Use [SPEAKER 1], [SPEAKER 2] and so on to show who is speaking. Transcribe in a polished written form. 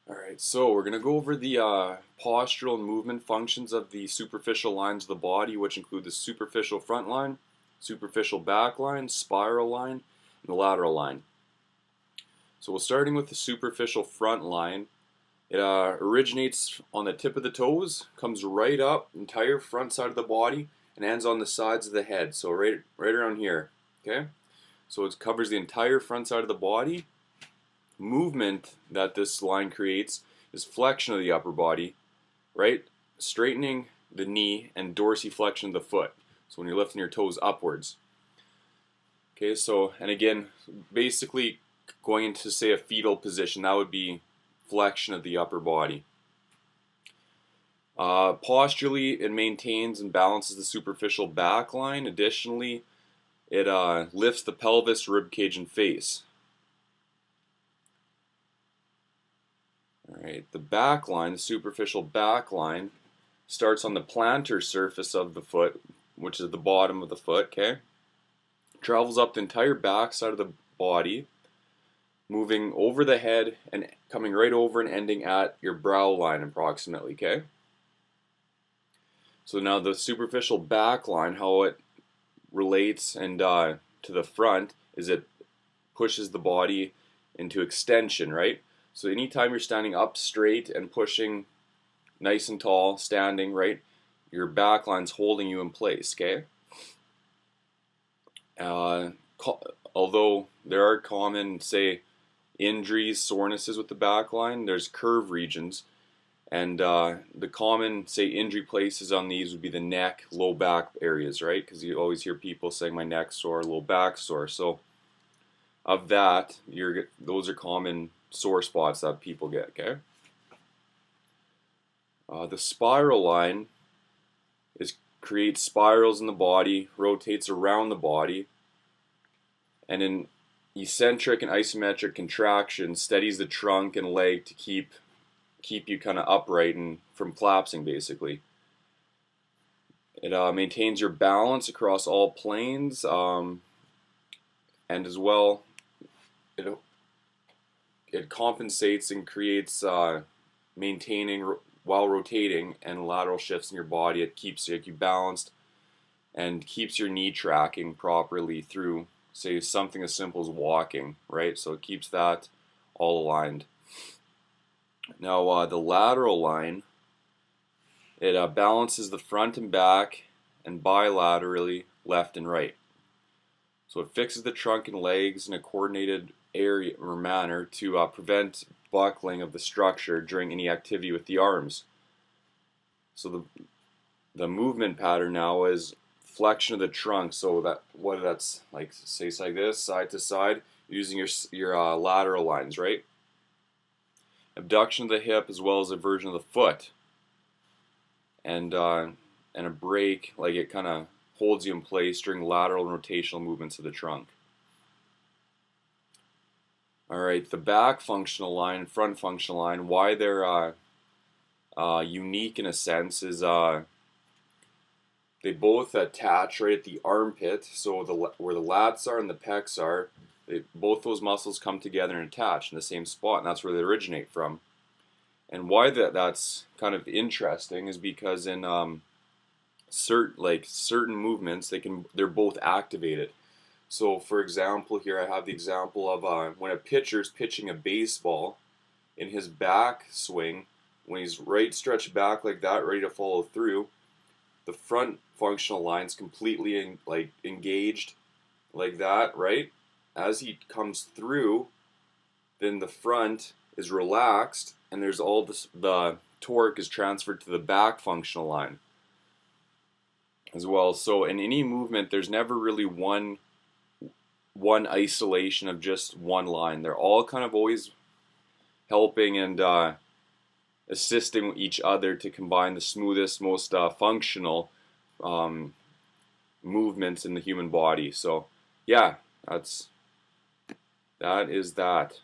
[SPEAKER 1] Alright, so we're going to go over the postural and movement functions of the superficial lines of the body, which include the superficial front line, superficial back line, spiral line, and the lateral line. So we're starting with the superficial front line. It originates on the tip of the toes, comes right up, entire front side of the body, and ends on the sides of the head, so right around here. Okay, so it covers the entire front side of the body. Movement that this line creates is flexion of the upper body, right? Straightening the knee and dorsiflexion of the foot. So when you're lifting your toes upwards. Okay, so, and again, basically going into, say, a fetal position, that would be flexion of the upper body. Posturally, it maintains and balances the superficial back line. Additionally, it lifts the pelvis, rib cage, and face. Alright, the back line, the superficial back line, starts on the plantar surface of the foot, which is the bottom of the foot, okay? Travels up the entire back side of the body, moving over the head and coming right over and ending at your brow line approximately, okay? So now the superficial back line, how it relates and to the front is it pushes the body into extension, right? So anytime you're standing up straight and pushing nice and tall, standing, right, your back line's holding you in place, okay? Although there are common, say, injuries, sorenesses with the back line, there's curve regions. And the common, say, injury places on these would be the neck, low back areas, right? Because you always hear people saying my neck's sore, low back sore. So of that, those are common sore spots that people get, okay? The spiral line creates spirals in the body, rotates around the body, and in eccentric and isometric contraction steadies the trunk and leg to keep you kind of upright and from collapsing, basically. It maintains your balance across all planes, and as well, it compensates and creates maintaining while rotating and lateral shifts in your body. It keeps you balanced and keeps your knee tracking properly through, say, something as simple as walking, right? So it keeps that all aligned. Now the lateral line, it balances the front and back and bilaterally left and right. So it fixes the trunk and legs in a coordinated area or manner to prevent buckling of the structure during any activity with the arms. So the movement pattern now is flexion of the trunk. So that's like, say it's like this, side to side, using your lateral lines, right? Abduction of the hip as well as a version of the foot, and a break, like it kind of holds you in place during lateral and rotational movements of the trunk. Alright, the back functional line and front functional line, why they're unique in a sense is they both attach right at the armpit, so where the lats are and the pecs are, both those muscles come together and attach in the same spot, and that's where they originate from. And why that's kind of interesting is because in certain movements they're both activated. So for example, here I have the example of when a pitcher's pitching a baseball, in his back swing, when he's right stretched back like that, ready to follow through, the front functional line's completely engaged like that, right? As he comes through, then the front is relaxed and there's all the torque is transferred to the back functional line as well. So in any movement, there's never really one isolation of just one line. They're all kind of always helping and assisting each other to combine the smoothest, most functional movements in the human body. So yeah, that is that.